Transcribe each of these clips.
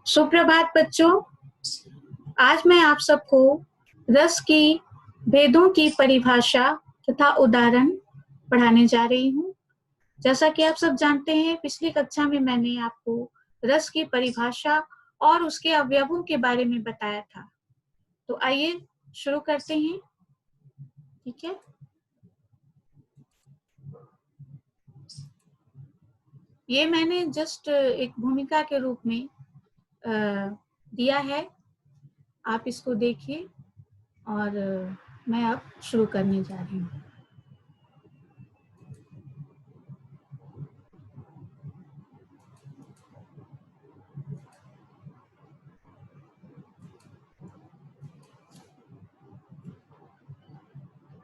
सुप्रभात बच्चों, आज मैं आप सबको रस की भेदों की परिभाषा तथा उदाहरण पढ़ाने जा रही हूँ। जैसा कि आप सब जानते हैं, पिछली कक्षा में मैंने आपको रस की परिभाषा और उसके अवयवों के बारे में बताया था। तो आइए शुरू करते हैं। ठीक है, ये मैंने जस्ट एक भूमिका के रूप में दिया है, आप इसको देखिए और मैं अब शुरू करने जा रही हूँ।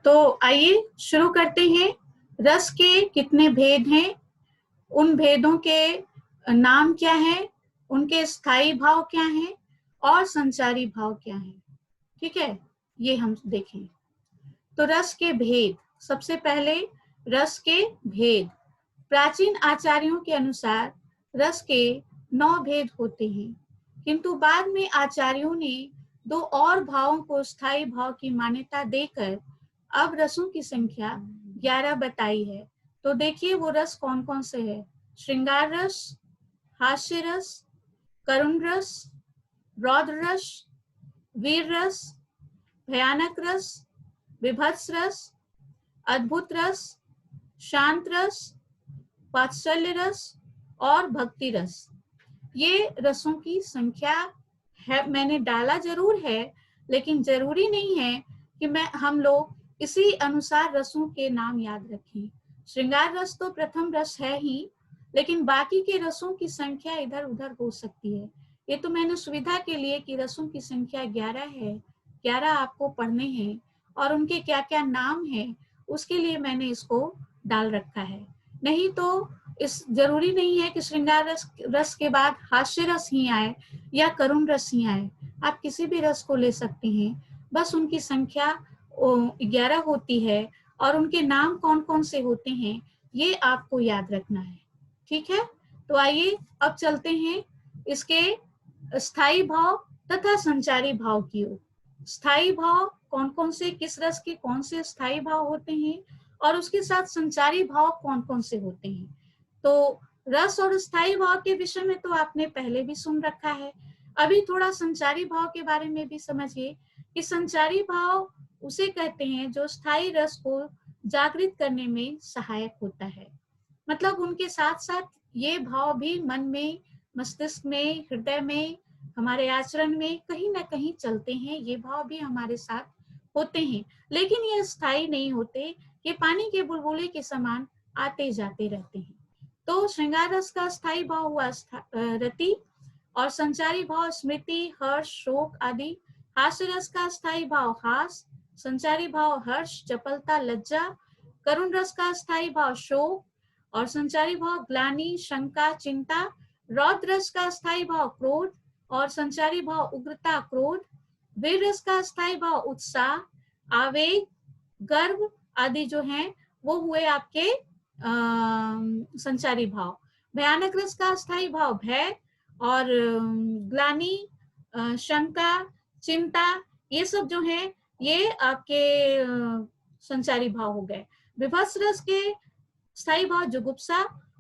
तो आइए शुरू करते हैं। रस के कितने भेद हैं, उन भेदों के नाम क्या है, उनके स्थायी भाव क्या हैं और संचारी भाव क्या हैं। ठीक है, ये हम देखें। तो रस के भेद, सबसे पहले रस के भेद। प्राचीन आचार्यों के अनुसार रस के 9 भेद होते हैं, किंतु बाद में आचार्यों ने 2 और भावों को स्थायी भाव की मान्यता देकर अब रसों की संख्या 11 बताई है। तो देखिए वो रस कौन कौन से है। श्रृंगार रस, हास्य रस, करुण रस, रौद्र रस, वीर रस, भयानक रस, विभत्स रस, अद्भुत रस, शांत रस, वात्सल्य रस और भक्ति रस। ये रसों की संख्या है, मैंने डाला जरूर है, लेकिन जरूरी नहीं है कि हम लोग इसी अनुसार रसों के नाम याद रखें। श्रृंगार रस तो प्रथम रस है ही, लेकिन बाकी के रसों की संख्या इधर उधर हो सकती है। ये तो मैंने सुविधा के लिए कि रसों की संख्या 11 है, 11 आपको पढ़ने हैं और उनके क्या क्या नाम है, उसके लिए मैंने इसको डाल रखा है। नहीं तो इस जरूरी नहीं है कि श्रृंगार रस के बाद हास्य रस ही आए या करुण रस ही आए। आप किसी भी रस को ले सकते हैं, बस उनकी संख्या 11 होती है और उनके नाम कौन कौन से होते हैं ये आपको याद रखना है। ठीक है, तो आइए अब चलते हैं इसके स्थायी भाव तथा संचारी भाव की ओर। स्थायी भाव कौन कौन से, किस रस के कौन से स्थायी भाव होते हैं और उसके साथ संचारी भाव कौन कौन से होते हैं। तो रस और स्थायी भाव के विषय में तो आपने पहले भी सुन रखा है। अभी थोड़ा संचारी भाव के बारे में भी समझिए कि संचारी भाव उसे कहते हैं जो स्थायी रस को जागृत करने में सहायक होता है। मतलब उनके साथ साथ ये भाव भी मन में, मस्तिष्क में, हृदय में, हमारे आचरण में कहीं ना कहीं चलते हैं। ये भाव भी हमारे साथ होते हैं, लेकिन ये स्थायी नहीं होते, ये पानी के बुलबुले के समान आते जाते रहते हैं। तो श्रृंगार रस का स्थायी भाव हुआ रति और संचारी भाव स्मृति, हर्ष, शोक आदि। हास्य रस का स्थायी भाव हास, संचारी भाव हर्ष, चपलता, लज्जा। करुण रस का स्थायी भाव शोक और संचारी भाव ग्लानि, शंका, चिंता। रौद्र रस का स्थायी भाव क्रोध और संचारी भाव उग्रता, क्रोध। वीर रस का स्थायी भाव उत्साह, आवेग, गर्व आदि जो हैं वो हुए आपके संचारी भाव। भयानक रस का स्थायी भाव भय और ग्लानि, शंका, चिंता, ये सब जो है ये आपके संचारी भाव हो गए। विभत्स रस के स्थायी भाव जुगुप्सा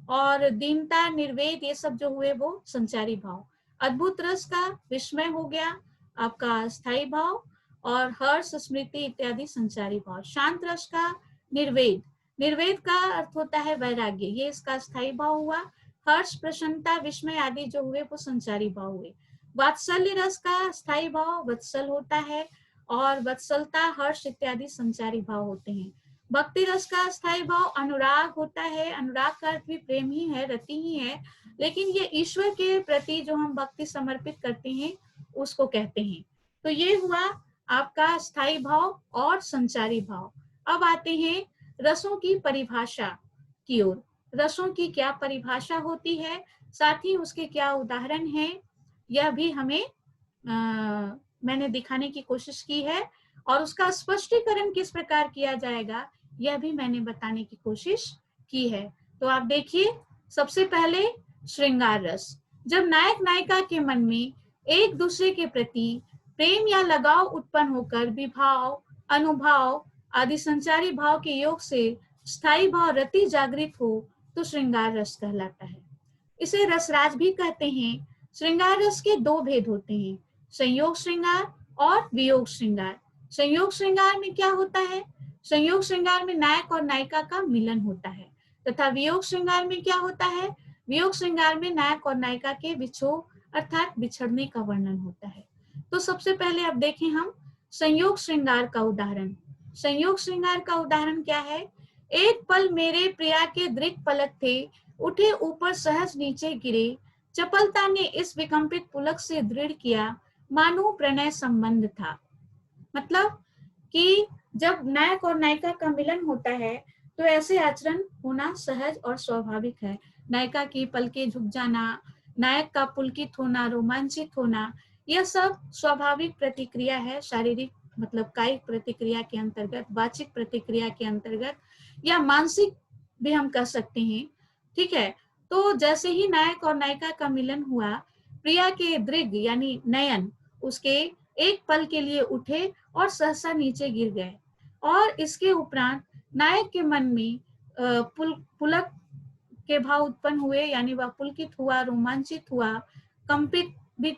और दीनता, निर्वेद, ये सब जो हुए वो संचारी भाव। अद्भुत रस का विस्मय हो गया आपका स्थायी भाव और हर्ष, स्मृति इत्यादि संचारी भाव। शांत रस का निर्वेद, निर्वेद का अर्थ होता है वैराग्य, ये इसका स्थायी भाव हुआ। हर्ष, प्रसन्नता, विस्मय आदि जो हुए वो संचारी भाव हुए। वात्सल्य रस का स्थायी भाव वत्सल होता है और वत्सलता, हर्ष इत्यादि संचारी भाव होते हैं। भक्ति रस का स्थायी भाव अनुराग होता है, अनुराग का अर्थ भी प्रेम ही है, रति ही है, लेकिन ये ईश्वर के प्रति जो हम भक्ति समर्पित करते हैं उसको कहते हैं। तो ये हुआ आपका स्थायी भाव और संचारी भाव। अब आते हैं रसों की परिभाषा की ओर। रसों की क्या परिभाषा होती है, साथ ही उसके क्या उदाहरण हैं, यह भी हमें मैंने दिखाने की कोशिश की है और उसका स्पष्टीकरण किस प्रकार किया जाएगा यह भी मैंने बताने की कोशिश की है। तो आप देखिए, सबसे पहले श्रृंगार रस। जब नायक नायिका के मन में एक दूसरे के प्रति प्रेम या लगाव उत्पन्न होकर विभाव, अनुभाव आदि संचारी भाव के योग से स्थायी भाव रति जागृत हो तो श्रृंगार रस कहलाता है। इसे रसराज भी कहते हैं। श्रृंगार रस के दो भेद होते हैं, संयोग श्रृंगार और वियोग श्रृंगार। संयोग श्रृंगार में क्या होता है? संयोग श्रृंगार में नायक और नायिका का मिलन होता है, तथा वियोग श्रृंगार में क्या होता है? वियोग श्रृंगार में नायक और नायिका के विछोह अर्थात बिछड़ने का वर्णन होता है। तो सबसे पहले अब देखें हम संयोग श्रृंगार का उदाहरण। संयोग श्रृंगार का उदाहरण क्या है? एक पल मेरे प्रिया के दृक पलक थे, उठे ऊपर सहज नीचे गिरे, चपलता ने इस विकंपित पुलक से दृढ़ किया, मानो प्रणय संबंध था। मतलब कि जब नायक और नायिका का मिलन होता है तो ऐसे आचरण होना सहज और स्वाभाविक है। नायिका की पलकें झुक जाना, नायक का पुलकित होना, रोमांचित होना, यह सब स्वाभाविक प्रतिक्रिया है, शारीरिक मतलब कायिक प्रतिक्रिया के अंतर्गत, वाचिक प्रतिक्रिया के अंतर्गत, या मानसिक भी हम कह सकते हैं। ठीक है, तो जैसे ही नायक और नायिका का मिलन हुआ, प्रिया के दृग यानी नयन उसके एक पल के लिए उठे और सहसा नीचे गिर गए, और इसके उपरांत नायक के मन में पुलक के भाव उत्पन्न हुए, यानी वह पुलकित हुआ, रोमांचित हुआ, कंपित भी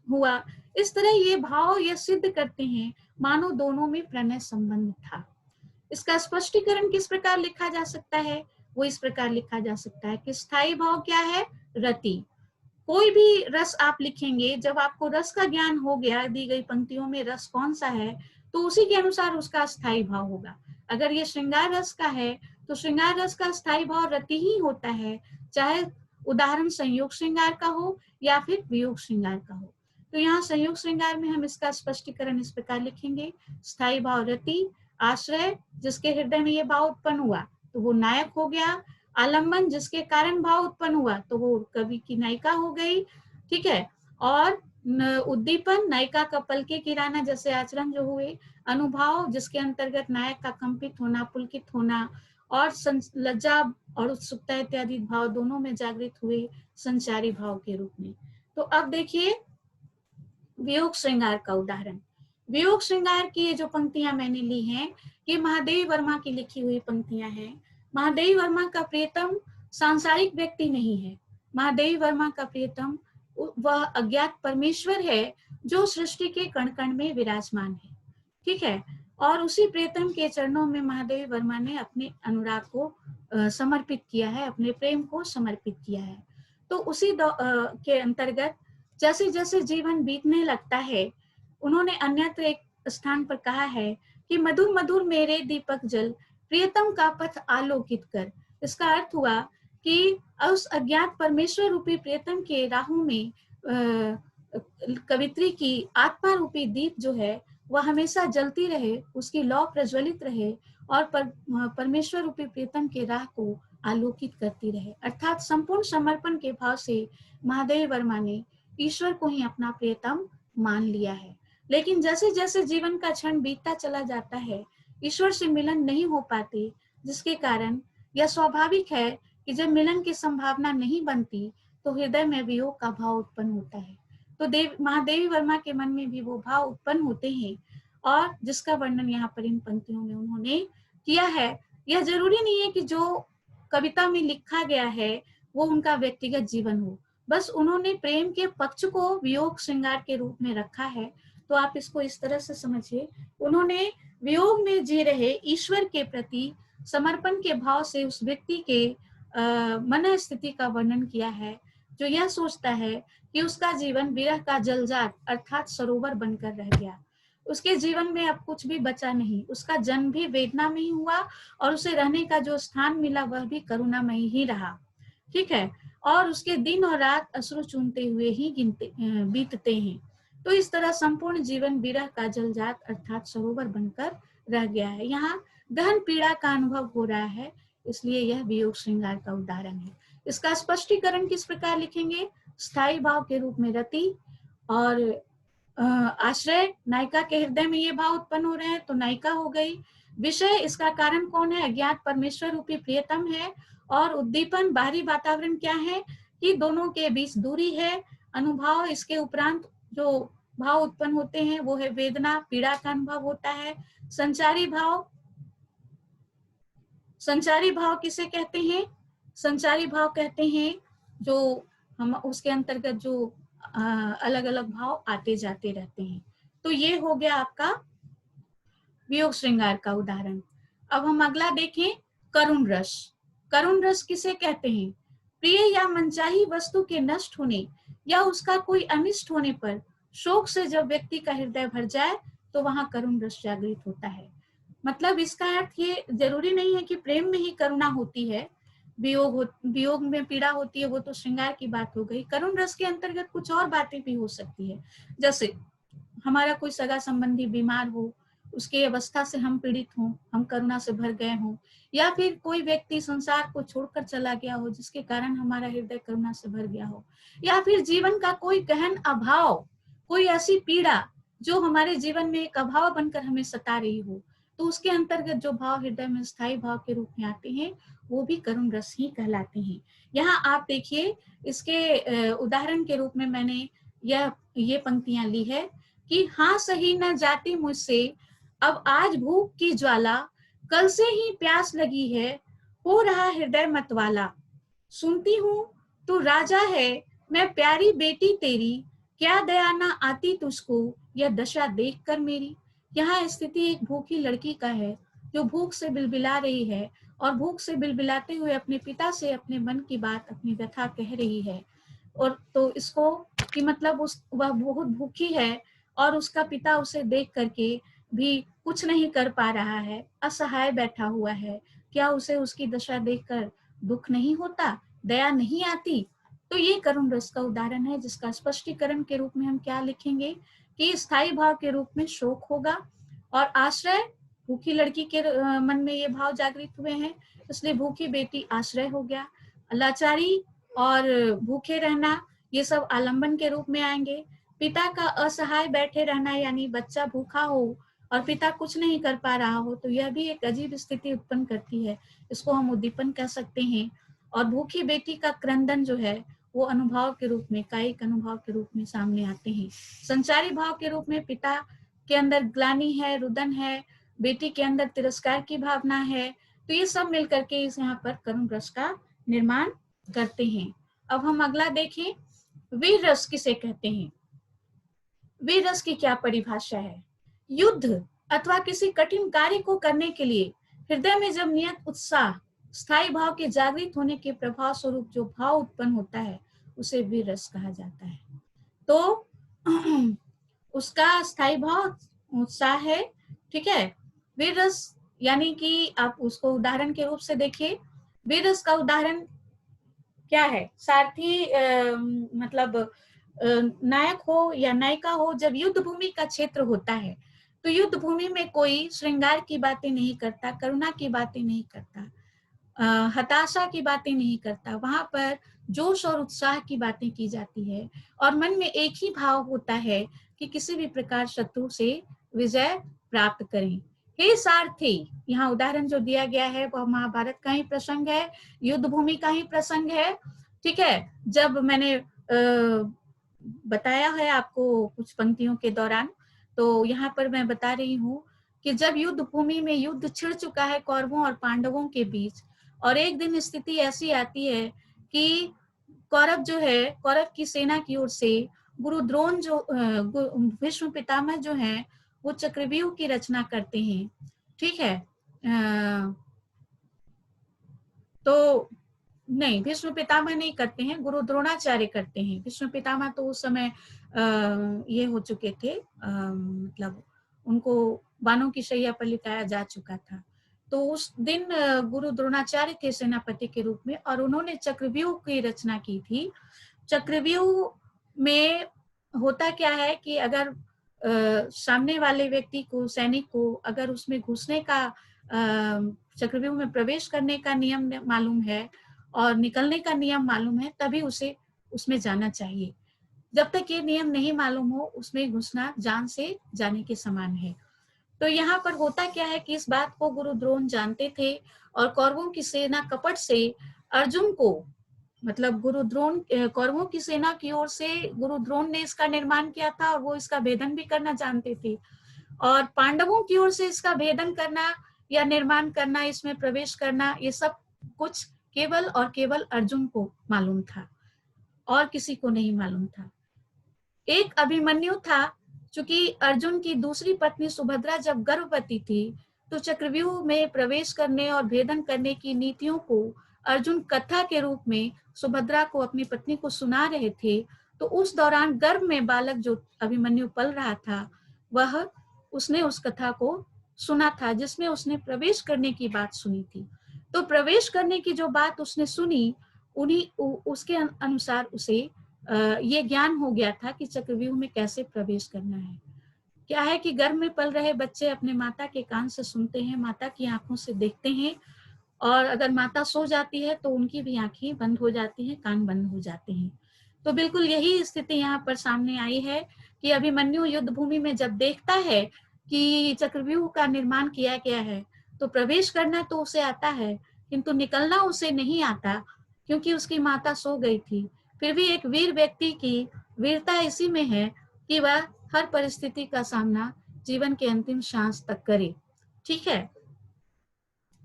हुआ। इस तरह ये भाव यह सिद्ध करते हैं मानो दोनों में प्रणय संबंध था। इसका स्पष्टीकरण किस प्रकार लिखा जा सकता है? वो इस प्रकार लिखा जा सकता है कि स्थायी भाव क्या है? रति। कोई भी रस आप लिखेंगे, जब आपको रस का ज्ञान हो गया, दी गई पंक्तियों में रस कौन सा है, तो उसी के अनुसार उसका स्थायी भाव होगा। अगर ये श्रृंगार रस का है तो श्रृंगार रस का स्थायी भाव रति ही होता है, चाहे उदाहरण संयोग श्रृंगार का हो या फिर वियोग श्रृंगार का हो। तो यहाँ संयोग श्रृंगार में हम इसका स्पष्टीकरण इस प्रकार लिखेंगे, स्थायी भाव रति, आश्रय जिसके हृदय में ये भाव उत्पन्न हुआ तो वो नायक हो गया, आलम्बन जिसके कारण भाव उत्पन्न हुआ तो वो कवि की नायिका हो गई। ठीक है, और उद्दीपन नायिका का पलके गिराना जैसे आचरण जो हुए, अनुभाव जिसके अंतर्गत नायक का कंपित होना, पुलकित होना, और लज्जा और उत्सुकता इत्यादि भाव दोनों में जागृत हुए संचारी भाव के रूप में। तो अब देखिए वियोग श्रृंगार का उदाहरण। वियोग श्रृंगार की ये जो पंक्तियां मैंने ली हैं, ये महादेवी वर्मा की लिखी हुई पंक्तियां हैं। महादेवी वर्मा का प्रियतम सांसारिक व्यक्ति नहीं है। महादेवी वर्मा का प्रियतम वह अज्ञात परमेश्वर है जो सृष्टि के कण कण में विराजमान है। ठीक है, और उसी प्रियतम के चरणों में महादेवी वर्मा ने अपने अनुराग को समर्पित किया है, अपने प्रेम को समर्पित किया है। तो उसी के अंतर्गत जैसे जैसे जीवन बीतने लगता है, उन्होंने अन्यत्र एक स्थान पर कहा है कि मधुर मधुर मेरे दीपक जल, प्रियतम का पथ आलोकित कर। इसका अर्थ हुआ कि उस अज्ञात परमेश्वर रूपी प्रियतम के राहों में कवित्री की आत्मा रूपी दीप जो है वह हमेशा जलती रहे, उसकी लौ प्रज्वलित रहे और परमेश्वर रूपी प्रियतम के राह को आलोकित करती रहे। अर्थात संपूर्ण समर्पण के भाव से महादेवी वर्मा ने ईश्वर को ही अपना प्रियतम मान लिया है। लेकिन जैसे जैसे जीवन का क्षण बीतता चला जाता है, ईश्वर से मिलन नहीं हो पाती, जिसके कारण यह स्वाभाविक है कि जब मिलन की संभावना नहीं बनती तो हृदय में वियोग का भाव उत्पन्न होता है। तो महादेवी वर्मा के मन में भी वो भाव उत्पन्न होते हैं, और जिसका वर्णन यहाँ पर इन पंक्तियों में उन्होंने किया है। यह जरूरी नहीं है कि जो कविता में लिखा गया है वो उनका व्यक्तिगत जीवन हो, बस उन्होंने प्रेम के पक्ष को वियोग श्रृंगार के रूप में रखा है। तो आप इसको इस तरह से समझिए, उन्होंने वियोग में जी रहे ईश्वर के प्रति समर्पण के भाव से उस व्यक्ति के मन स्थिति का वर्णन किया है, जो यह सोचता है कि उसका जीवन विरह का जलजात अर्थात सरोवर बनकर रह गया। उसके जीवन में अब कुछ भी बचा नहीं, उसका जन्म भी वेदना में ही हुआ और उसे रहने का जो स्थान मिला वह भी करुणामयी ही रहा। ठीक है, और उसके दिन और रात अश्रु चूमते हुए ही बीतते हैं। तो इस तरह संपूर्ण जीवन विरह का जलजात अर्थात सरोवर बनकर रह गया है। यहाँ गहन पीड़ा का अनुभव हो रहा है, इसलिए यह वियोग श्रृंगार का उदाहरण है। इसका स्पष्टीकरण किस प्रकार लिखेंगे? स्थायी भाव के रूप में रति, और आश्रय नायिका के हृदय में ये भाव उत्पन्न हो रहे हैं तो नायिका हो गई। विषय इसका कारण कौन है? अज्ञात परमेश्वर रूपी प्रियतम है। और उद्दीपन बाहरी वातावरण क्या है कि दोनों के बीच दूरी है। अनुभाव, इसके उपरांत जो भाव उत्पन्न होते हैं वो है वेदना, पीड़ा का अनुभव होता है। संचारी भाव, संचारी भाव किसे कहते हैं? संचारी भाव कहते हैं जो हम उसके अंतर्गत जो अलग अलग भाव आते जाते रहते हैं। तो ये हो गया आपका वियोग श्रृंगार का उदाहरण। अब हम अगला देखें, करुण रस। करुण रस किसे कहते हैं? प्रिय या मनचाही वस्तु के नष्ट होने या उसका कोई अनिष्ट होने पर शोक से जब व्यक्ति का हृदय भर जाए तो वहां करुण रस जागृत होता है। मतलब इसका अर्थ ये जरूरी नहीं है कि प्रेम में ही करुणा होती है, वियोग में पीड़ा होती है, वो तो श्रृंगार की बात हो गई। करुण रस के अंतर्गत कुछ और बातें भी हो सकती है, जैसे हमारा कोई सगा संबंधी बीमार हो, उसकी अवस्था से हम पीड़ित हों, हम करुणा से भर गए हों, या फिर कोई व्यक्ति संसार को छोड़कर चला गया हो जिसके कारण हमारा हृदय करुणा से भर गया हो, या फिर जीवन का कोई गहन अभाव, कोई ऐसी पीड़ा जो हमारे जीवन में एक अभाव बनकर हमें सता रही हो, तो उसके अंतर्गत जो भाव हृदय में स्थायी भाव के रूप में आते हैं वो भी करुण रस ही कहलाते हैं। यहाँ आप देखिए, इसके उदाहरण के रूप में मैंने ये पंक्तियां ली है कि हाँ सही न जाती मुझसे अब आज भूख की ज्वाला, कल से ही प्यास लगी है हो रहा हृदय मतवाला, सुनती हूँ तू राजा है मैं प्यारी बेटी तेरी, क्या दया न आती तुझको यह दशा देख कर मेरी। यहाँ स्थिति एक भूखी लड़की का है जो भूख से बिलबिला रही है और भूख से बिलबिलाते हुए अपने पिता से अपने मन की बात, अपनी व्यथा कह रही है। और तो इसको कि मतलब वह बहुत भूखी है और उसका पिता उसे देख करके भी कुछ नहीं कर पा रहा है, असहाय बैठा हुआ है। क्या उसे उसकी दशा देखकर दुख नहीं होता, दया नहीं आती? तो ये करुण रस का उदाहरण है, जिसका स्पष्टीकरण के रूप में हम क्या लिखेंगे कि स्थायी भाव के रूप में शोक होगा और आश्रय, भूखी लड़की के मन में ये भाव जागृत हुए हैं, इसलिए भूखी बेटी आश्रय हो गया। लाचारी और भूखे रहना ये सब आलंबन के रूप में आएंगे। पिता का असहाय बैठे रहना, यानी बच्चा भूखा हो और पिता कुछ नहीं कर पा रहा हो, तो यह भी एक अजीब स्थिति उत्पन्न करती है, इसको हम उद्दीपन कह सकते हैं। और भूखी बेटी का क्रंदन जो है वो अनुभव के रूप में, कायिक अनुभव के रूप में सामने आते हैं। संचारी भाव के रूप में पिता के अंदर ग्लानि है, रुदन है, बेटी के अंदर तिरस्कार की भावना है, तो ये सब मिलकर के इस यहाँ पर करुण रस का निर्माण करते हैं। अब हम अगला देखें, वीर रस किसे कहते हैं? वीर रस की क्या परिभाषा है? युद्ध अथवा किसी कठिन कार्य को करने के लिए हृदय में जब नियत उत्साह, स्थायी भाव के जागृत होने के प्रभाव स्वरूप जो भाव उत्पन्न होता है उसे वीर रस कहा जाता है। तो उसका स्थायी भाव उत्साह है, ठीक है। वीर रस यानी कि आप उसको उदाहरण के रूप से देखिए, वीर रस का उदाहरण क्या है? सारथी मतलब नायक हो या नायिका हो, जब युद्ध भूमि का क्षेत्र होता है तो युद्ध भूमि में कोई श्रृंगार की बातें नहीं करता, करुणा की बातें नहीं करता, हताशा की बातें नहीं करता, वहां पर जोश और उत्साह की बातें की जाती है और मन में एक ही भाव होता है कि किसी भी प्रकार शत्रु से विजय प्राप्त करें। हे सारथी, यहाँ उदाहरण जो दिया गया है वह महाभारत का ही प्रसंग है, युद्ध भूमि का ही प्रसंग है, ठीक है। जब मैंने बताया है आपको कुछ पंक्तियों के दौरान, तो यहाँ पर मैं बता रही हूँ कि जब युद्ध भूमि में युद्ध छिड़ चुका है कौरवों और पांडवों के बीच, और एक दिन स्थिति ऐसी आती है कि कौरव जो है, कौरव की सेना की ओर से गुरु द्रोण जो भीष्म पितामह जो हैं वो चक्रव्यूह की रचना करते हैं, ठीक है। तो नहीं, भीष्म पितामह नहीं करते हैं, गुरु द्रोणाचार्य करते हैं। भीष्म पितामह तो उस समय ये हो चुके थे, मतलब उनको बाणों की शैया पर लिटाया जा चुका था। तो उस दिन गुरु द्रोणाचार्य थे सेनापति के रूप में और उन्होंने चक्रव्यूह की रचना की थी। चक्रव्यूह में होता क्या है कि अगर सामने वाले व्यक्ति को, सैनिक को अगर उसमें घुसने का, चक्रव्यूह में प्रवेश करने का नियम मालूम है और निकलने का नियम मालूम है, तभी उसे उसमें जाना चाहिए। जब तक ये नियम नहीं मालूम हो उसमें घुसना जान से जाने के समान है। तो यहाँ पर होता क्या है कि इस बात को गुरु द्रोण जानते थे और कौरवों की सेना कपट से अर्जुन को मतलब गुरु द्रोण, कौरवों की सेना की ओर से गुरु द्रोण ने इसका निर्माण किया था और वो इसका भेदन भी करना जानते थे, और पांडवों की ओर से इसका भेदन करना या निर्माण करना, इसमें प्रवेश करना, ये सब कुछ केवल और केवल अर्जुन को मालूम था और किसी को नहीं मालूम था। एक अभिमन्यु था, चूंकि अर्जुन की दूसरी पत्नी सुभद्रा जब गर्भवती थी तो चक्रव्यूह में प्रवेश करने और भेदन करने की नीतियों को अर्जुन कथा के रूप में सुभद्रा को, अपनी पत्नी को सुना रहे थे। तो उस दौरान गर्भ में बालक जो अभिमन्यु पल रहा था, वह उसने उस कथा को सुना था जिसमें उसने प्रवेश करने की बात सुनी थी। तो प्रवेश करने की जो बात उसने सुनी, उसके अनुसार उसे ये ज्ञान हो गया था कि चक्रव्यूह में कैसे प्रवेश करना है। क्या है कि गर्भ में पल रहे बच्चे अपने माता के कान से सुनते हैं, माता की आंखों से देखते हैं, और अगर माता सो जाती है तो उनकी भी आंखें बंद हो जाती हैं, कान बंद हो जाते हैं। तो बिल्कुल यही स्थिति यहाँ पर सामने आई है कि अभिमन्यु युद्ध भूमि में जब देखता है कि चक्रव्यूह का निर्माण किया गया है, तो प्रवेश करना तो उसे आता है, किंतु निकलना उसे नहीं आता, क्योंकि उसकी माता सो गई थी। फिर भी एक वीर व्यक्ति की वीरता इसी में है कि वह हर परिस्थिति का सामना जीवन के अंतिम सांस तक करे। ठीक है,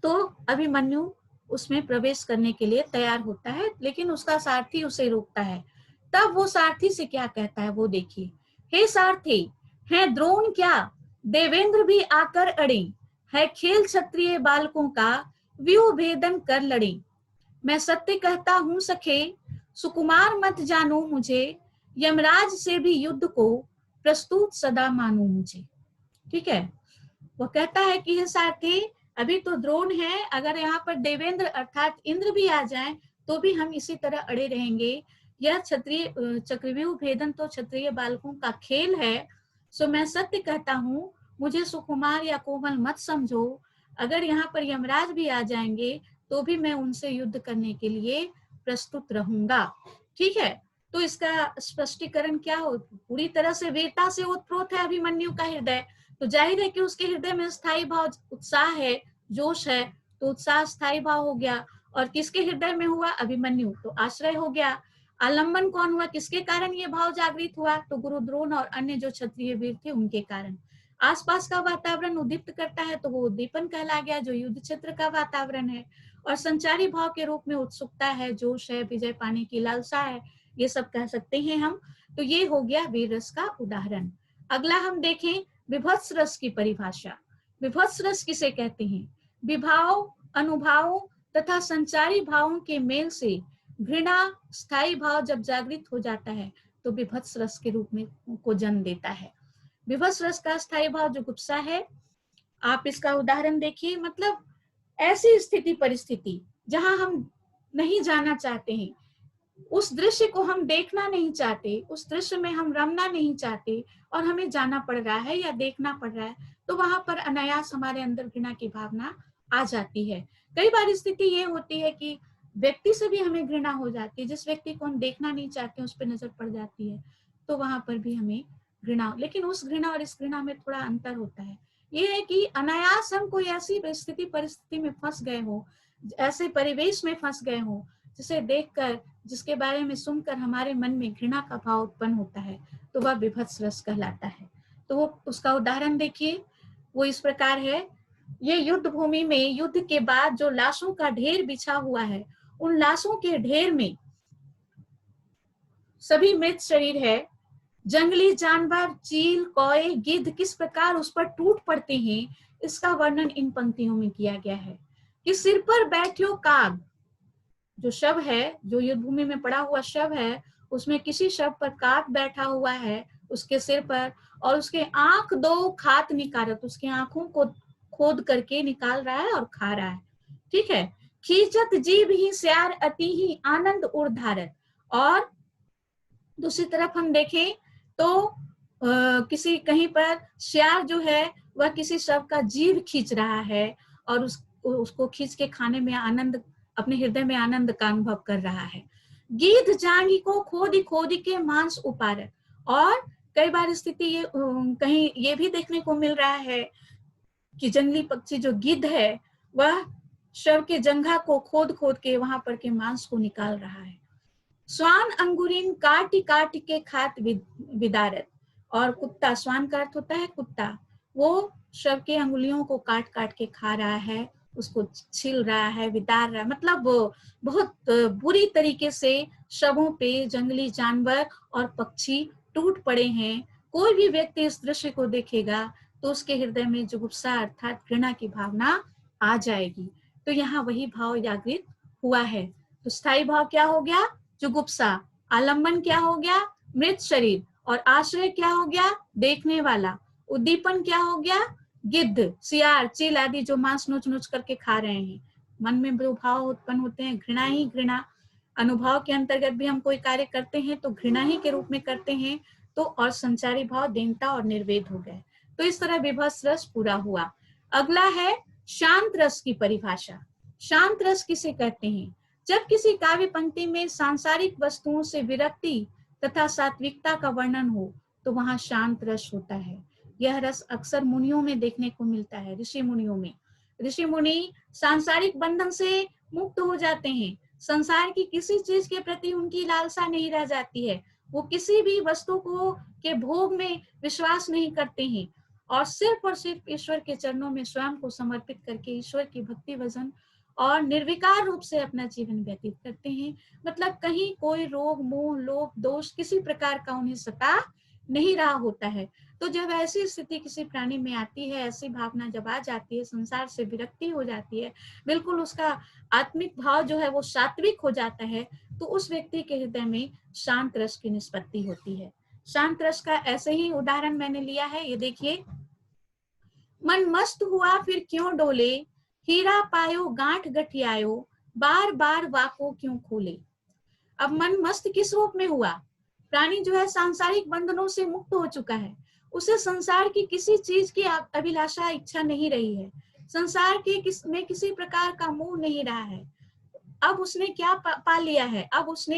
तो अभिमन्यु उसमें प्रवेश करने के लिए तैयार होता है, लेकिन उसका सारथी उसे रोकता है। तब वो सारथी से क्या कहता है वो देखिए। हे सारथी, है द्रोण क्या देवेंद्र भी आकर अड़े, है खेल क्षत्रिय बालकों का व्यूह भेदन कर लड़े। मैं सत्य कहता हूं सखे, सुकुमार मत जानो मुझे, यमराज से भी युद्ध को प्रस्तुत सदा मानो मुझे। ठीक है, वो कहता है कि ये सारथी, अभी तो द्रोण है, अगर यहाँ पर देवेंद्र अर्थात इंद्र भी आ जाएं तो भी हम इसी तरह अड़े रहेंगे। यह क्षत्रिय चक्रव्यूह भेदन तो क्षत्रिय बालकों का खेल है। सो मैं सत्य कहता हूँ, मुझे सुकुमार या कोमल मत समझो। अगर यहाँ पर यमराज भी आ जाएंगे तो भी मैं उनसे युद्ध करने के लिए प्रस्तुत रहूंगा। ठीक है, तो इसका स्पष्टीकरण क्या हो, पूरी तरह से वीरता से ओतप्रोत है अभिमन्यु का हृदय, तो जाहिर है कि उसके हृदय में स्थायी भाव, उत्साह है, जोश है, तो उत्साह स्थायी भाव हो गया। और किसके हृदय में हुआ, अभिमन्यु, तो आश्रय हो गया। आलंबन कौन हुआ, किसके कारण ये भाव जागृत हुआ, तो गुरु द्रोण और अन्य जो क्षत्रिय वीर थे उनके कारण। आसपास का वातावरण उद्दीप्त करता है तो वो उद्दीपन कहला गया, जो युद्ध क्षेत्र का वातावरण है। और संचारी भाव के रूप में उत्सुकता है, जोश है, विजय पाने की लालसा है, ये सब कह सकते हैं हम। तो ये हो गया वीर रस का उदाहरण। अगला हम देखें विभत्स रस की परिभाषा। विभत्स रस किसे कहते हैं, विभाव, अनुभाव तथा संचारी भावों के मेल से घृणा स्थायी भाव जब जागृत हो जाता है तो विभत्स रस के रूप में को जन्म देता है। विभत्स रस का स्थायी भाव जो गुस्सा है, आप इसका उदाहरण देखिए, मतलब ऐसी स्थिति परिस्थिति जहां हम नहीं जाना चाहते हैं, उस दृश्य को हम देखना नहीं चाहते, उस दृश्य में हम रमना नहीं चाहते और हमें जाना पड़ रहा है या देखना पड़ रहा है, तो वहां पर अनायास हमारे अंदर घृणा की भावना आ जाती है। कई बार स्थिति ये होती है कि व्यक्ति से भी हमें घृणा हो जाती है, जिस व्यक्ति को हम देखना नहीं चाहते उस पर नजर पड़ जाती है, तो वहां पर भी हमें घृणा, लेकिन उस घृणा और इस घृणा में थोड़ा अंतर होता है। ये है कि अनायास हम कोई ऐसी स्थिति परिस्थिति में फंस गए हो, ऐसे परिवेश में फंस गए हो, जिसे देखकर, जिसके बारे में सुनकर हमारे मन में घृणा का भाव उत्पन्न होता है, तो वह विभत्स रस कहलाता है। तो वो उसका उदाहरण देखिए, वो इस प्रकार है। ये युद्ध भूमि में युद्ध के बाद जो लाशों का ढेर बिछा हुआ है, उन लाशों के ढेर में सभी मृत शरीर है। जंगली जानवर, चील, कौए, गिद्ध किस प्रकार उस पर टूट पड़ते हैं, इसका वर्णन इन पंक्तियों में किया गया है। कि सिर पर बैठो काग, जो शव है, जो युद्ध भूमि में पड़ा हुआ शव है, उसमें किसी शव पर काग बैठा हुआ है उसके सिर पर, और उसके आंख दो खात निकारत, उसकी आंखों को खोद करके निकाल रहा है और खा रहा है। ठीक है, खींचत जीभ ही स्यार अति ही आनंद उर्धारत। और दूसरी तरफ हम देखें तो किसी कहीं पर श्यार जो है वह किसी शव का जीभ खींच रहा है और उसको खींच के खाने में आनंद, अपने हृदय में आनंद का अनुभव कर रहा है। गीध जांघी को खोदी खोदी के मांस उपारत। और कई बार स्थिति ये कहीं ये भी देखने को मिल रहा है कि जंगली पक्षी जो गिद्ध है वह शव के जंघा को खोद खोद के वहां पर के मांस को निकाल रहा है। स्वान अंगुरीन काट काट के खात विदारत। और कुत्ता, स्वान का अर्थ होता है कुत्ता, वो शव के अंगुलियों को काट काट के खा रहा है, उसको छील रहा है, विदार रहा है, मतलब बहुत बुरी तरीके से शवों पे जंगली जानवर और पक्षी टूट पड़े हैं। कोई भी व्यक्ति इस दृश्य को देखेगा तो उसके हृदय में जुगुप्सा अर्थात घृणा की भावना आ जाएगी। तो यहाँ वही भाव जागृत हुआ है। तो स्थायी भाव क्या हो गया? जुगुप्सा। आलंबन क्या हो गया? मृत शरीर। और आश्रय क्या हो गया? देखने वाला। उद्दीपन क्या हो गया? गिद्ध, सियार, चील आदि जो मांस नोच नोच करके खा रहे हैं। मन में जो भाव उत्पन्न होते हैं, घृणा ही घृणा। अनुभव के अंतर्गत भी हम कोई कार्य करते हैं तो घृणा ही के रूप में करते हैं। तो और संचारी भाव दीनता और निर्वेद हो गए। तो इस तरह विभत्स रस पूरा हुआ। अगला है शांत रस की परिभाषा। शांत रस किसे कहते हैं? जब किसी काव्य पंक्ति में सांसारिक वस्तुओं से विरक्ति तथा सात्विकता का वर्णन हो तो वहां शांत रस होता है। यह रस अक्सर मुनियों में देखने को मिलता है, ऋषि मुनियों में। ऋषि मुनि सांसारिक बंधन से मुक्त हो जाते हैं, संसार की किसी चीज के प्रति उनकी लालसा नहीं रह जाती है, वो किसी भी वस्तु को के भोग में विश्वास नहीं करते हैं और सिर्फ ईश्वर के चरणों में स्वयं को समर्पित करके ईश्वर की भक्ति भजन और निर्विकार रूप से अपना जीवन व्यतीत करते हैं। मतलब कहीं कोई रोग, मोह, लोभ, दोष किसी प्रकार का उन्हें सता नहीं रहा होता है। तो जब ऐसी स्थिति किसी प्राणी में आती है, ऐसी भावना जब आ जाती है, संसार से विरक्ति हो जाती है, बिल्कुल उसका आत्मिक भाव जो है वो सात्विक हो जाता है, तो उस व्यक्ति के हृदय में शांत रस की निष्पत्ति होती है। शांत रस का ऐसे ही उदाहरण मैंने लिया है, ये देखिए। मन मस्त हुआ फिर क्यों डोले, हीरा पायो गांठ गठियायो, बार बार वाको क्यों खोले। अब मन मस्त किस रूप में हुआ? प्राणी जो है सांसारिक बंधनों से मुक्त हो चुका है, उसे संसार की किसी चीज की अभिलाषा, इच्छा नहीं रही है, संसार के में किसी प्रकार का मोह नहीं रहा है। अब उसने क्या पा लिया है? अब उसने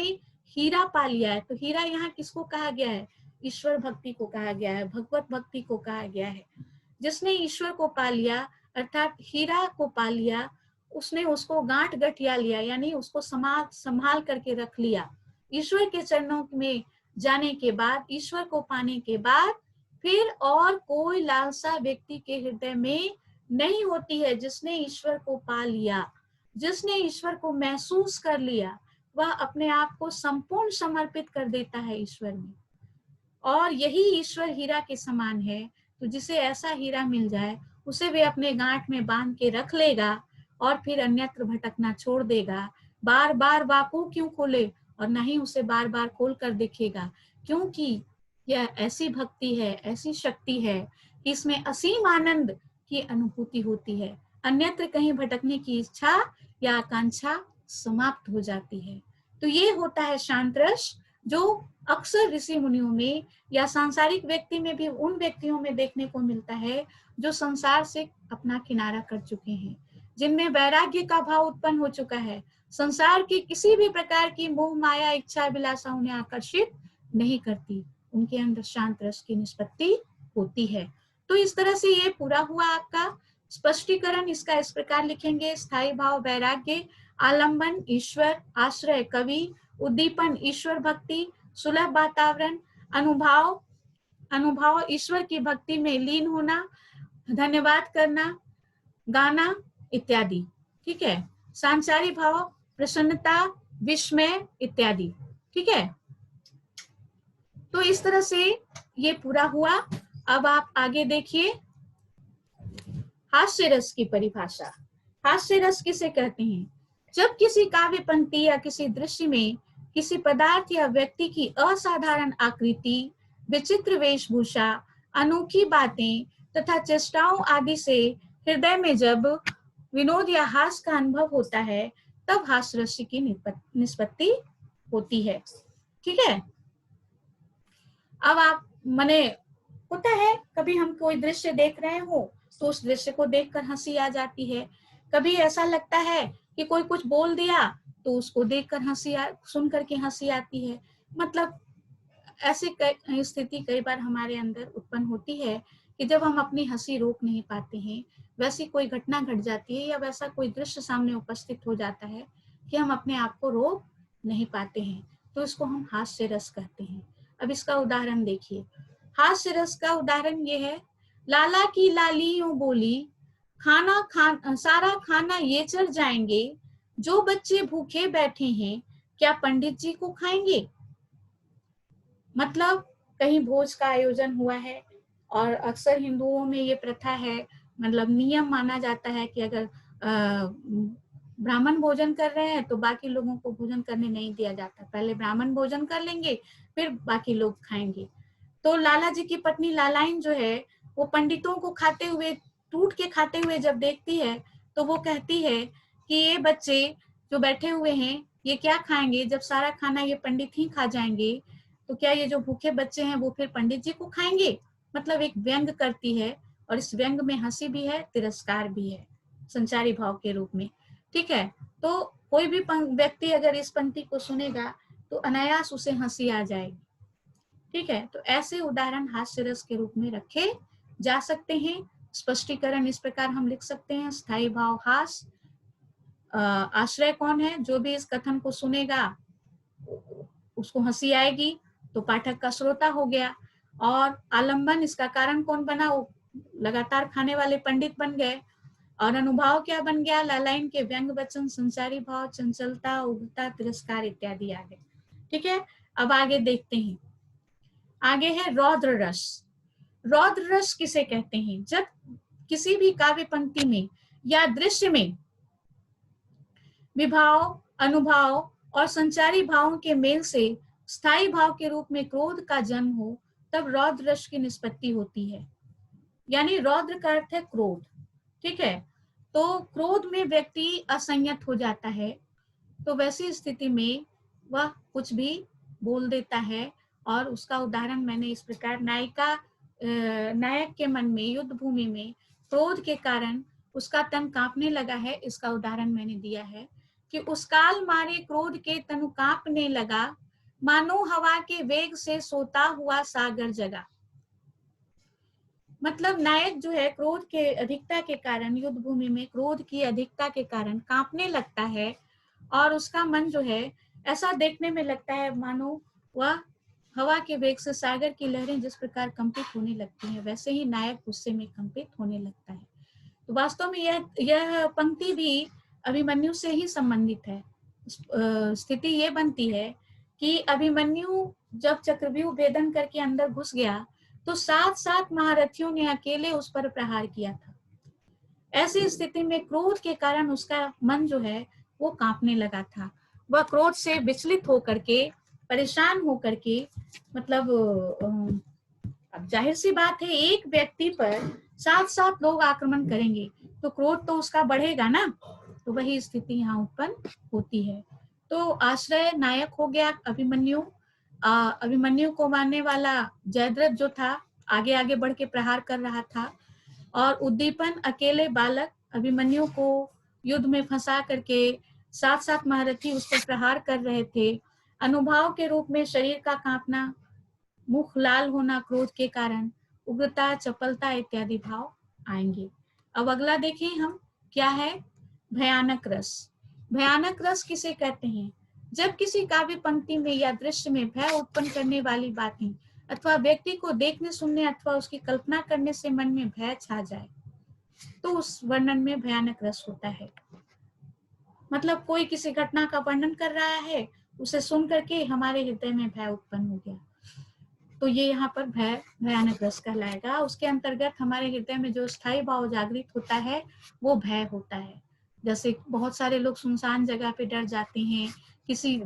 हीरा पा लिया है। तो हीरा यहाँ किसको कहा गया है? ईश्वर भक्ति को कहा गया है, भगवत भक्ति को कहा गया है। जिसने ईश्वर को पा लिया अर्थात हीरा को पा लिया, उसने उसको गांठ गठिया लिया, यानी उसको संभाल करके रख लिया। ईश्वर के चरणों में जाने के बाद, ईश्वर को पाने के बाद फिर और कोई लालसा व्यक्ति के हृदय में नहीं होती है। जिसने ईश्वर को पा लिया, जिसने ईश्वर को महसूस कर लिया, वह अपने आप को संपूर्ण समर्पित कर देता है ईश्वर में। और यही ईश्वर हीरा के समान है। तो जिसे ऐसा हीरा मिल जाए उसे वे अपने गांठ में बांध के रख लेगा और फिर अन्यत्र भटकना छोड़ देगा। बार बार वाको क्यों खोले, और नहीं उसे बार बार खोल कर देखेगा, क्योंकि यह ऐसी भक्ति है, ऐसी शक्ति है कि इसमें असीम आनंद की अनुभूति होती है। अन्यत्र कहीं भटकने की इच्छा या आकांक्षा समाप्त हो जाती है। तो ये होता है शांत रस, जो अक्सर ऋषि मुनियों में या सांसारिक व्यक्ति में भी उन व्यक्तियों में देखने को मिलता है जो संसार से अपना किनारा कर चुके हैं, जिनमें वैराग्य का भाव उत्पन्न हो चुका है। संसार की किसी भी प्रकार की मोह माया इच्छा अभिलाषा उन्हें आकर्षित नहीं करती, उनके अंदर शांत रस की निष्पत्ति होती है। तो इस तरह से ये पूरा हुआ आपका स्पष्टीकरण। इसका इस प्रकार लिखेंगे: स्थायी भाव वैराग्य, आलंबन ईश्वर, आश्रय कवि, उद्दीपन ईश्वर भक्ति, सुलभ वातावरण, अनुभव ईश्वर की भक्ति में लीन होना, धन्यवाद करना, गाना इत्यादि। ठीक है। सांसारी भाव प्रसन्नता, विस्मय इत्यादि। ठीक है। तो इस तरह से ये पूरा हुआ। अब आप आगे देखिए हास्य रस की परिभाषा। हास्य रस किसे कहते हैं? जब किसी काव्य पंक्ति या किसी दृश्य में किसी पदार्थ या व्यक्ति की असाधारण आकृति, विचित्र वेशभूषा, अनोखी बातें तथा चेष्टाओं आदि से हृदय में जब विनोद या हास्य का अनुभव होता है, तब हास्य रस की निष्पत्ति होती है। ठीक है। अब आप मने होता है कभी हम कोई दृश्य देख रहे हो तो उस दृश्य को देखकर हंसी आ जाती है। कभी ऐसा लगता है कि कोई कुछ बोल दिया तो उसको देखकर सुन करके हंसी आती है। मतलब ऐसी स्थिति कई बार हमारे अंदर उत्पन्न होती है कि जब हम अपनी हंसी रोक नहीं पाते हैं, वैसी कोई घटना घट जाती है या वैसा कोई दृश्य सामने उपस्थित हो जाता है कि हम अपने आप को रोक नहीं पाते हैं। तो इसको हम हास्य रस कहते हैं। अब इसका उदाहरण देखिए। हास्य रस का उदाहरण ये है, लाला की लाली यूं बोली, सारा खाना ये चढ़ जाएंगे, जो बच्चे भूखे बैठे हैं क्या पंडित जी को खाएंगे। मतलब कहीं भोज का आयोजन हुआ है और अक्सर हिंदुओं में ये प्रथा है, मतलब नियम माना जाता है कि अगर ब्राह्मण भोजन कर रहे हैं तो बाकी लोगों को भोजन करने नहीं दिया जाता, पहले ब्राह्मण भोजन कर लेंगे फिर बाकी लोग खाएंगे। तो लाला जी की पत्नी लालाइन जो है वो पंडितों को खाते हुए, टूट के खाते हुए जब देखती है तो वो कहती है कि ये बच्चे जो बैठे हुए हैं ये क्या खाएंगे, जब सारा खाना ये पंडित ही खा जाएंगे तो क्या ये जो भूखे बच्चे हैं वो फिर पंडित जी को खाएंगे। मतलब एक व्यंग करती है, और इस व्यंग में हंसी भी है, तिरस्कार भी है, संचारी भाव के रूप में। ठीक है, तो कोई भी व्यक्ति अगर इस पंक्ति को सुनेगा तो अनायास उसे हंसी आ जाएगी। ठीक है, तो ऐसे उदाहरण हास्य रस के रूप में रखे जा सकते हैं। स्पष्टीकरण इस प्रकार हम लिख सकते हैं, स्थायी भाव हास, आश्रय कौन है, जो भी इस कथन को सुनेगा उसको हंसी आएगी तो पाठक का श्रोता हो गया, और आलंबन इसका कारण कौन बना, वो लगातार खाने वाले पंडित बन गए, और अनुभाव क्या बन गया, लालाइन के व्यंग वचन, संचारी भाव, चंचलता, उग्रता, तिरस्कार इत्यादि आ गए। ठीक है, अब आगे देखते हैं। आगे है रौद्र रस। रौद्र रस किसे कहते हैं, जब किसी भी काव्य पंक्ति में या दृश्य में विभाव, अनुभाव और संचारी भावों के मेल से स्थायी भाव के रूप में क्रोध का जन्म हो, तब रौद्र रस की निष्पत्ति होती है। यानी रौद्र का अर्थ है क्रोध। ठीक है, तो क्रोध में व्यक्ति असंयत हो जाता है, तो वैसी स्थिति में वह कुछ भी बोल देता है, और उसका उदाहरण मैंने इस प्रकार, नायक के मन में युद्ध भूमि में क्रोध के कारण उसका तन कांपने लगा है, इसका उदाहरण मैंने दिया है कि उस काल मारे क्रोध के तनु कांपने लगा, मानो हवा के वेग से सोता हुआ सागर जगा। मतलब नायक जो है क्रोध के अधिकता के कारण, युद्ध भूमि में क्रोध की अधिकता के कारण कांपने लगता है, और उसका मन जो है ऐसा देखने में लगता है मानो वह हवा के वेग से सागर की लहरें जिस प्रकार कंपित होने लगती हैं, वैसे ही नायक गुस्से में कंपित होने लगता है। तो वास्तव में यह पंक्ति भी अभिमन्यु से ही संबंधित है। स्थिति ये बनती है कि अभिमन्यु जब चक्रव्यूह भेदन करके अंदर घुस गया तो 7 महारथियों ने अकेले उस पर प्रहार किया था। ऐसी स्थिति में क्रोध के कारण उसका मन जो है वो कांपने लगा था। वह क्रोध से विचलित होकर के, परेशान होकर के, मतलब अब जाहिर सी बात है एक व्यक्ति पर 7 लोग आक्रमण करेंगे तो क्रोध तो उसका बढ़ेगा ना, तो वही स्थिति यहाँ उत्पन्न होती है। तो आश्रय नायक हो गया अभिमन्यु। अभिमन्यु को मारने वाला जयद्रथ जो था आगे आगे बढ़ के प्रहार कर रहा था, और उद्दीपन अकेले बालक अभिमन्यु को युद्ध में फंसा करके 7 महारथी उस पर प्रहार कर रहे थे। अनुभाव के रूप में शरीर का कांपना, मुख लाल होना क्रोध के कारण, उग्रता, चपलता इत्यादि भाव आएंगे। अब अगला देखें हम, क्या है, भयानक रस। भयानक रस किसे कहते हैं, जब किसी काव्य पंक्ति में या दृश्य में भय उत्पन्न करने वाली बातें अथवा व्यक्ति को देखने, सुनने अथवा उसकी कल्पना करने से मन में भय छा जाए, तो उस वर्णन में भयानक रस होता है। मतलब कोई किसी घटना का वर्णन कर रहा है, उसे सुन करके हमारे हृदय में भय उत्पन्न हो गया, तो ये यहाँ पर भयानक रस कहलाएगा। उसके अंतर्गत हमारे हृदय में जो स्थायी भाव जागृत होता है वो भय होता है। जैसे बहुत सारे लोग सुनसान जगह पे डर जाते हैं, किसी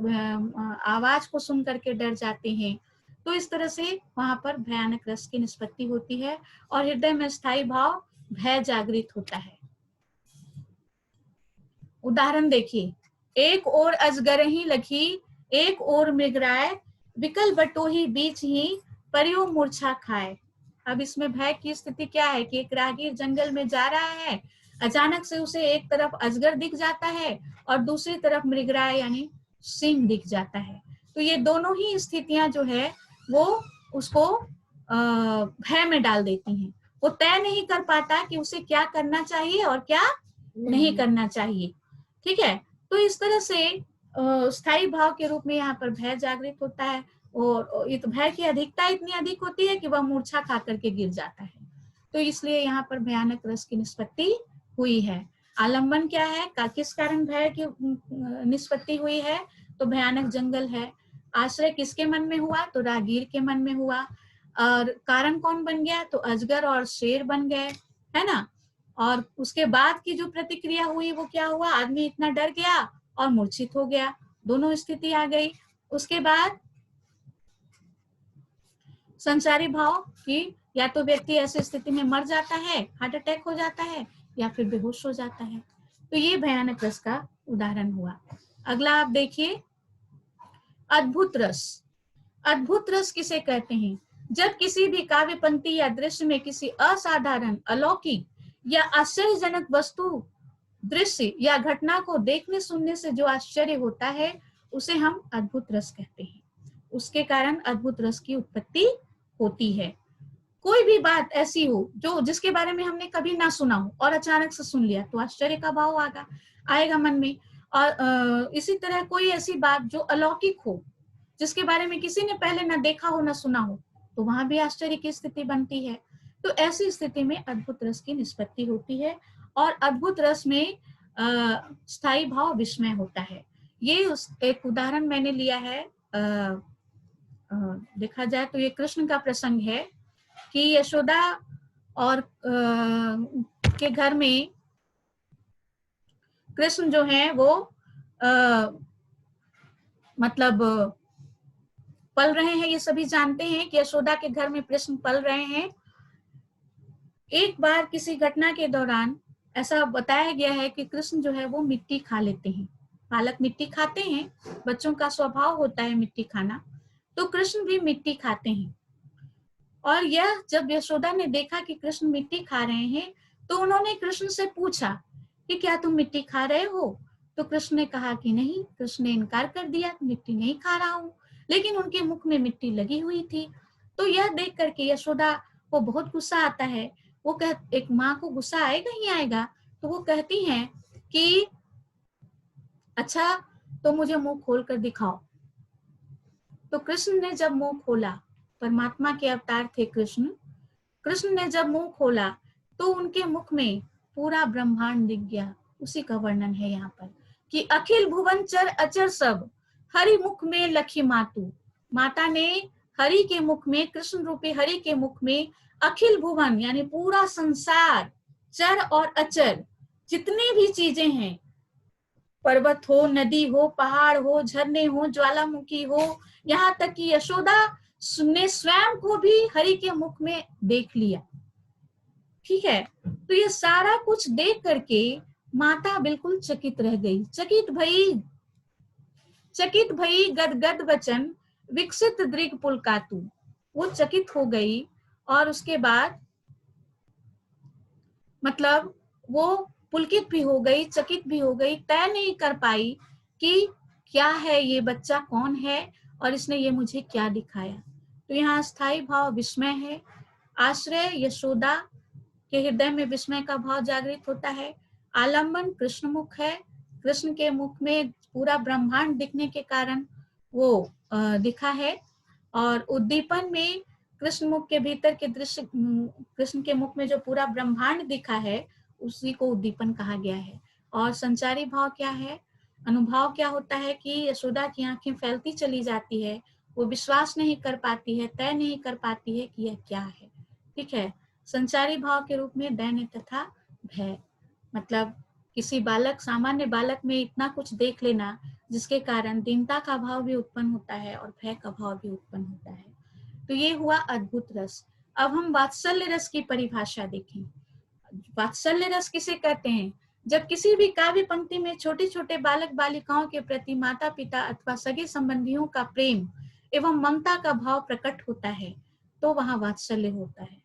आवाज को सुन करके डर जाते हैं, तो इस तरह से वहां पर भयानक रस की निष्पत्ति होती है और हृदय में स्थायी भाव भय जागृत होता है। उदाहरण देखिए, एक ओर अजगर ही लखी, एक ओर मृगराय, विकल बटोही बीच ही परियो मूर्छा खाए। अब इसमें भय की स्थिति क्या है कि एक राहगीर जंगल में जा रहा है, अचानक से उसे एक तरफ अजगर दिख जाता है और दूसरी तरफ मृगराय यानी सिंह दिख जाता है। तो ये दोनों ही स्थितियां जो है वो उसको भय में डाल देती हैं। वो तय नहीं कर पाता कि उसे क्या करना चाहिए और क्या नहीं करना चाहिए। ठीक है, तो इस तरह से स्थायी भाव के रूप में यहाँ पर भय जागृत होता है, और ये तो भय की अधिकता इतनी अधिक होती है कि वह मूर्छा खा करके गिर जाता है। तो इसलिए यहाँ पर भयानक रस की निष्पत्ति हुई है। आलम्बन क्या है, किस कारण भय की निष्पत्ति हुई है, तो भयानक जंगल है। आश्रय किसके मन में हुआ, तो रागीर के मन में हुआ। और कारण कौन बन गया, तो अजगर और शेर बन गए, है ना। और उसके बाद की जो प्रतिक्रिया हुई वो क्या हुआ, आदमी इतना डर गया और मूर्छित हो गया, दोनों स्थिति आ गई। उसके बाद संसारी भाव की, या तो व्यक्ति ऐसी स्थिति में मर जाता है, हार्ट अटैक हो जाता है, या फिर बेहोश हो जाता है। तो ये भयानक रस का उदाहरण हुआ। अगला आप देखिए, अद्भुत रस। अद्भुत रस किसे कहते हैं, जब किसी भी काव्य पंक्ति या दृश्य में किसी असाधारण, अलौकिक या आश्चर्यजनक वस्तु, दृश्य या घटना को देखने सुनने से जो आश्चर्य होता है उसे हम अद्भुत रस कहते हैं। उसके कारण अद्भुत रस की उत्पत्ति होती है। कोई भी बात ऐसी हो जो जिसके बारे में हमने कभी ना सुना हो और अचानक से सुन लिया, तो आश्चर्य का भाव आएगा मन में। और इसी तरह कोई ऐसी बात जो अलौकिक हो, जिसके बारे में किसी ने पहले ना देखा हो ना सुना हो, तो वहां भी आश्चर्य की स्थिति बनती है। तो ऐसी स्थिति में अद्भुत रस की निष्पत्ति होती है। और अद्भुत रस में स्थायी भाव विस्मय होता है। ये एक उदाहरण मैंने लिया है, देखा जाए तो ये कृष्ण का प्रसंग है कि यशोदा और के घर में कृष्ण जो है वो मतलब पल रहे हैं। ये सभी जानते हैं कि यशोदा के घर में कृष्ण पल रहे हैं। एक बार किसी घटना के दौरान ऐसा बताया गया है कि कृष्ण जो है वो मिट्टी खा लेते हैं। बालक मिट्टी खाते हैं, बच्चों का स्वभाव होता है मिट्टी खाना, तो कृष्ण भी मिट्टी खाते हैं। और यह जब यशोदा ने देखा कि कृष्ण मिट्टी खा रहे हैं, तो उन्होंने कृष्ण से पूछा कि क्या तुम मिट्टी खा रहे हो। तो कृष्ण ने कहा कि नहीं। कृष्ण ने इनकार कर दिया, मिट्टी नहीं खा रहा हूं, लेकिन उनके मुख में मिट्टी लगी हुई थी। तो यह देख करके यशोदा को बहुत गुस्सा आता है। वो एक माँ को गुस्सा आएगा ही आएगा। तो वो कहती हैं कि अच्छा, तो मुझे मुंह खोल कर दिखाओ। तो कृष्ण ने जब मुंह खोला, परमात्मा के अवतार थे कृष्ण, कृष्ण ने जब मुंह खोला तो उनके मुख में पूरा ब्रह्मांड दिख गया। उसी का वर्णन है यहाँ पर कि अखिल भुवन चर अचर सब हरि मुख में लखी मातु। माता ने हरि के मुख में, कृष्ण रूपी हरि के मुख में अखिल भुवन यानी पूरा संसार, चर और अचर जितने भी चीजें हैं, पर्वत हो, नदी हो, पहाड़ हो, झरने हो, ज्वालामुखी हो, यहाँ तक कि यशोदा ने स्वयं को भी हरि के मुख में देख लिया। ठीक है। तो ये सारा कुछ देख करके माता बिल्कुल चकित रह गई। चकित भई गदगद वचन विकसित दृग पुलकातु। वो चकित हो गई और उसके बाद मतलब वो पुलकित भी हो गई, चकित भी हो गई, तय नहीं कर पाई कि क्या है ये बच्चा, कौन है और इसने ये मुझे क्या दिखाया। तो यहाँ स्थायी भाव विस्मय है। आश्रय यशोदा के हृदय में विस्मय का भाव जागृत होता है। आलम्बन कृष्ण मुख है, कृष्ण के मुख में पूरा ब्रह्मांड दिखने के कारण वो दिखा है। और उद्दीपन में कृष्ण मुख के भीतर के दृश्य, कृष्ण के मुख में जो पूरा ब्रह्मांड दिखा है उसी को उद्दीपन कहा गया है। और संचारी भाव क्या है, अनुभव क्या होता है कि यशोदा की आंखें फैलती चली जाती है, वो विश्वास नहीं कर पाती है, तय नहीं कर पाती है कि यह क्या है। ठीक है। संचारी भाव के रूप में दैन्य तथा भय, मतलब किसी बालक, सामान्य बालक में इतना कुछ देख लेना जिसके कारण दीनता का भाव भी उत्पन्न होता है और भय का भाव भी उत्पन्न होता है। तो ये हुआ अद्भुत रस। अब हम वात्सल्य रस की परिभाषा देखें। वात्सल्य रस किसे कहते हैं, जब किसी भी काव्य पंक्ति में छोटे छोटे बालक बालिकाओं के प्रति माता पिता अथवा सगे संबंधियों का प्रेम एवं ममता का भाव प्रकट होता है, तो वहां वात्सल्य होता है,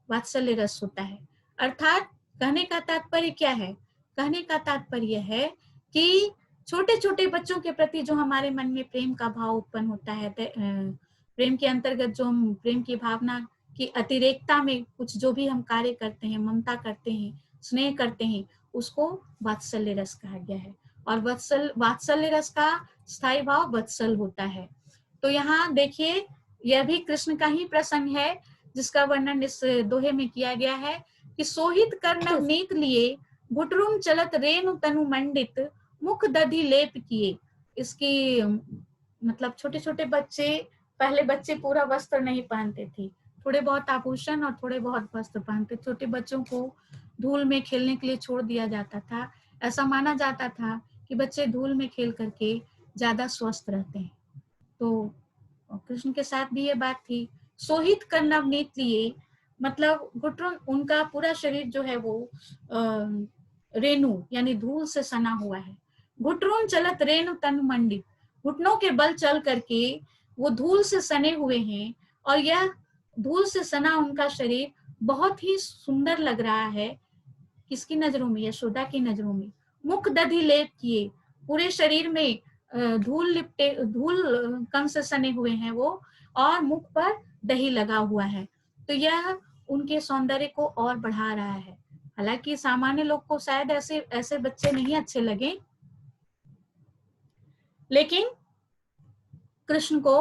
वात्सल्य रस होता है। अर्थात कहने का तात्पर्य क्या है, कहने का तात्पर्य है कि छोटे छोटे बच्चों के प्रति जो हमारे मन में प्रेम का भाव उत्पन्न होता है, प्रेम के अंतर्गत जो हम प्रेम की भावना की अतिरेकता में कुछ जो भी हम कार्य करते हैं, ममता करते हैं, स्नेह करते हैं, उसको वात्सल्य रस कहा गया है। और वात्सल्य रस का स्थायी भाव वत्सल होता है। तो यहाँ देखिए यह भी कृष्ण का ही प्रसंग है जिसका वर्णन इस दोहे में किया गया है कि सोहित कर नवनीत लिए घुटरुम चलत रेणु तनु मंडित मुख दधि लेप किए। इसकी मतलब छोटे छोटे बच्चे, पहले बच्चे पूरा वस्त्र नहीं पहनते थे, थोड़े बहुत आभूषण और थोड़े बहुत वस्त्र पहनते। छोटे बच्चों को धूल में खेलने के लिए छोड़ दिया जाता था। ऐसा माना जाता था कि बच्चे धूल में खेल करके ज्यादा स्वस्थ रहते हैं। तो कृष्ण के साथ भी ये बात थी। सोहित कर नवनीत लिए मतलब घुटन, उनका पूरा शरीर जो है वो रेणु यानी धूल से सना हुआ है। घुटरुन चलत रेणु तन मंडित, घुटनों के बल चल करके वो धूल से सने हुए हैं और यह धूल से सना उनका शरीर बहुत ही सुंदर लग रहा है। किसकी नजरों में? यशोदा की नजरों में। मुख दधि लेप किए, पूरे शरीर में धूल लिपटे, धूल कण से सने हुए हैं वो, और मुख पर दही लगा हुआ है। तो यह उनके सौंदर्य को और बढ़ा रहा है। हालांकि सामान्य लोग को शायद ऐसे ऐसे बच्चे नहीं अच्छे लगे, लेकिन कृष्ण को,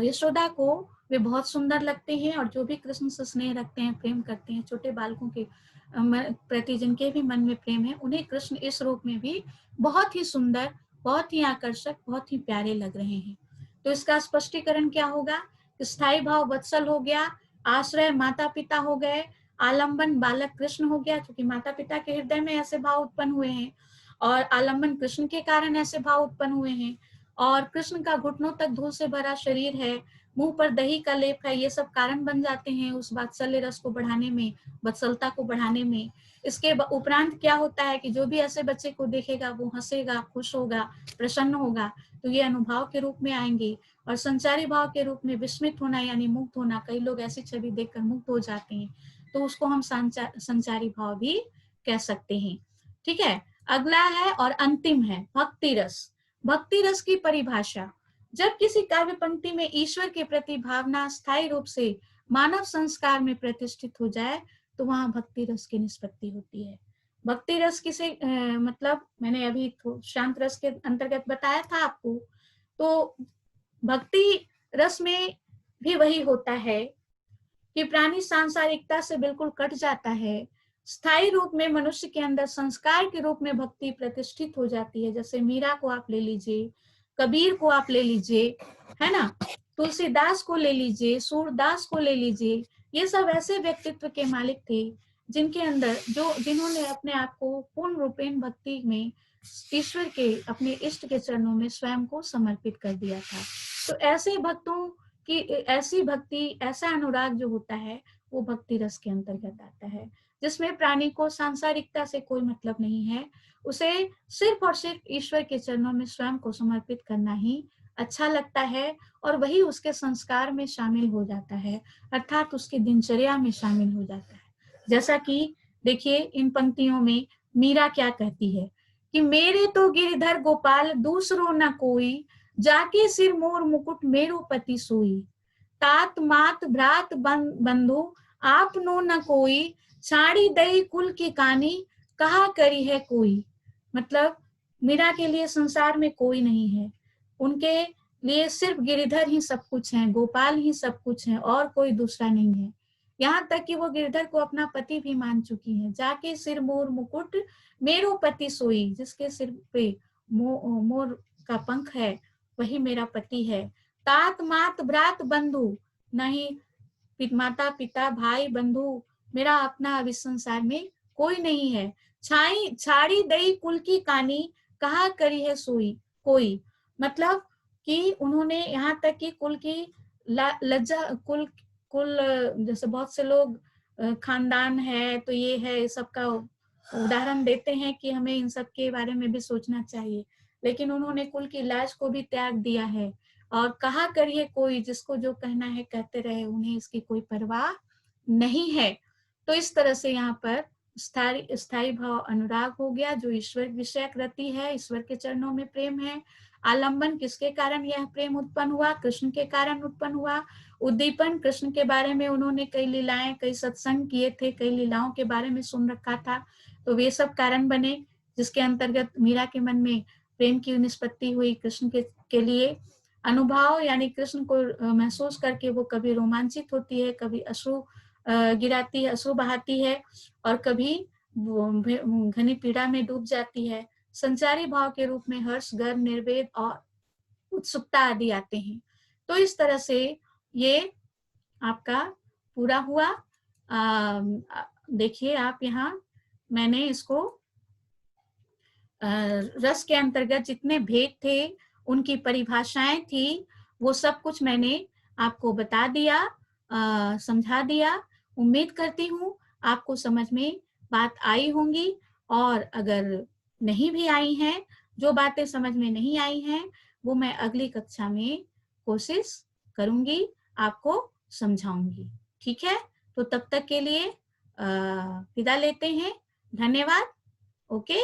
यशोदा को वे बहुत सुंदर लगते हैं। और जो भी कृष्ण से स्नेह रखते हैं, प्रेम करते हैं, छोटे बालकों के प्रति जिनके भी मन में प्रेम है, उन्हें कृष्ण इस रूप में भी बहुत ही सुंदर, बहुत ही आकर्षक, बहुत ही प्यारे लग रहे हैं। तो इसका स्पष्टीकरण क्या होगा? स्थायी भाव वत्सल हो गया, आश्रय माता पिता हो गए, आलंबन बालक कृष्ण हो गया, क्योंकि माता पिता के हृदय में ऐसे भाव उत्पन्न हुए हैं, और आलंबन कृष्ण के कारण ऐसे भाव उत्पन्न हुए हैं। और कृष्ण का घुटनों तक धूल से भरा शरीर है, मुंह पर दही का लेप है, ये सब कारण बन जाते हैं उस वात्सल्य रस को बढ़ाने में, वत्सलता को बढ़ाने में। इसके उपरांत क्या होता है कि जो भी ऐसे बच्चे को देखेगा वो हंसेगा, खुश होगा, प्रसन्न होगा। तो ये अनुभाव के रूप में आएंगे। और संचारी भाव के रूप में विस्मित होना यानी मुग्ध होना, कई लोग ऐसी छवि देखकर मुग्ध हो जाते हैं, तो उसको हम संचारी भाव भी कह सकते हैं। ठीक है, अगला है और अंतिम है भक्ति रस। भक्ति रस की परिभाषा: जब किसी काव्य पंक्ति में ईश्वर के प्रति भावना स्थायी रूप से मानव संस्कार में प्रतिष्ठित हो जाए तो वहां भक्ति रस की निष्पत्ति होती है। भक्ति रस किसे मतलब मैंने अभी शांत रस के अंतर्गत बताया था आपको। तो भक्ति रस में भी वही होता है कि प्राणी सांसारिकता से बिल्कुल कट जाता है, स्थायी रूप में मनुष्य के अंदर संस्कार के रूप में भक्ति प्रतिष्ठित हो जाती है। जैसे मीरा को आप ले लीजिए, कबीर को आप ले लीजिए, है ना, तुलसीदास को ले लीजिए, सूरदास को ले लीजिए। ये सब ऐसे व्यक्तित्व के मालिक थे जिनके अंदर जिन्होंने अपने आप को पूर्ण रूपेण भक्ति में ईश्वर के, अपने इष्ट के चरणों में स्वयं को समर्पित कर दिया था। तो ऐसे भक्तों की ऐसी भक्ति, ऐसा अनुराग जो होता है वो भक्ति रस के अंतर्गत आता है, जिसमें प्राणी को सांसारिकता से कोई मतलब नहीं है। उसे सिर्फ और सिर्फ ईश्वर के चरणों में स्वयं को समर्पित करना ही अच्छा लगता है, और वही उसके संस्कार में शामिल हो जाता है, अर्थात उसकी दिनचर्या में शामिल हो जाता है। जैसा कि देखिए इन पंक्तियों में मीरा क्या कहती है कि मेरे तो गिरधर गोपाल दूसरो न कोई, जाके सिर मोर मुकुट मेरो पति सोई, तात मात भ्रात बंधु आप नो न कोई, छाड़ी दई कुल की कानी कहा करी है कोई। मतलब मीरा के लिए संसार में कोई नहीं है, उनके लिए सिर्फ गिरधर ही सब कुछ है, गोपाल ही सब कुछ है, और कोई दूसरा नहीं है। यहाँ तक कि वो गिरधर को अपना पति भी मान चुकी है। जाके सिर मोर मुकुट मेरो पति सोई, जिसके सिर पे मोर का पंख है वही मेरा पति है। तात मात भ्रात बंधु, नहीं माता पिता भाई बंधु मेरा अपना इस संसार में कोई नहीं है। छाड़ी दई कुल की कानी कहा करी है सोई कोई, मतलब कि उन्होंने यहाँ तक कि कुल की लज्जा, कुल जैसे बहुत से लोग खानदान है तो ये है, सबका उदाहरण देते हैं कि हमें इन सब के बारे में भी सोचना चाहिए, लेकिन उन्होंने कुल की लाज को भी त्याग दिया है और कहा करिए कोई, जिसको जो कहना है कहते रहे, उन्हें इसकी कोई परवाह नहीं है। तो इस तरह से यहाँ पर स्थायी भाव अनुराग हो गया, जो ईश्वर विषयक रति है, ईश्वर के चरणों में प्रेम है। आलंबन किसके कारण यह प्रेम उत्पन्न हुआ? कृष्ण के कारण उत्पन्न हुआ। उद्दीपन, कृष्ण के बारे में उन्होंने कई लीलाएं, कई सत्संग किए थे, कई लीलाओं के बारे में सुन रखा था, तो वे सब कारण बने जिसके अंतर्गत मीरा के मन में प्रेम की निष्पत्ति हुई कृष्ण के लिए। अनुभव यानी कृष्ण को महसूस करके वो कभी रोमांचित होती है, कभी अश्रु गिराती है, अश्रु बहाती है, और कभी घनी पीड़ा में डूब जाती है। संचारी भाव के रूप में हर्ष, गर्व, निर्वेद और उत्सुकता आदि आते हैं। तो इस तरह से ये आपका पूरा हुआ। देखिए आप यहाँ मैंने इसको रस के अंतर्गत जितने भेद थे, उनकी परिभाषाएं थी, वो सब कुछ मैंने आपको बता दिया, समझा दिया। उम्मीद करती हूँ आपको समझ में बात आई होंगी, और अगर नहीं भी आई हैं, जो बातें समझ में नहीं आई हैं, वो मैं अगली कक्षा में कोशिश करूंगी, आपको समझाऊंगी। ठीक है, तो तब तक के लिए विदा लेते हैं। धन्यवाद। ओके।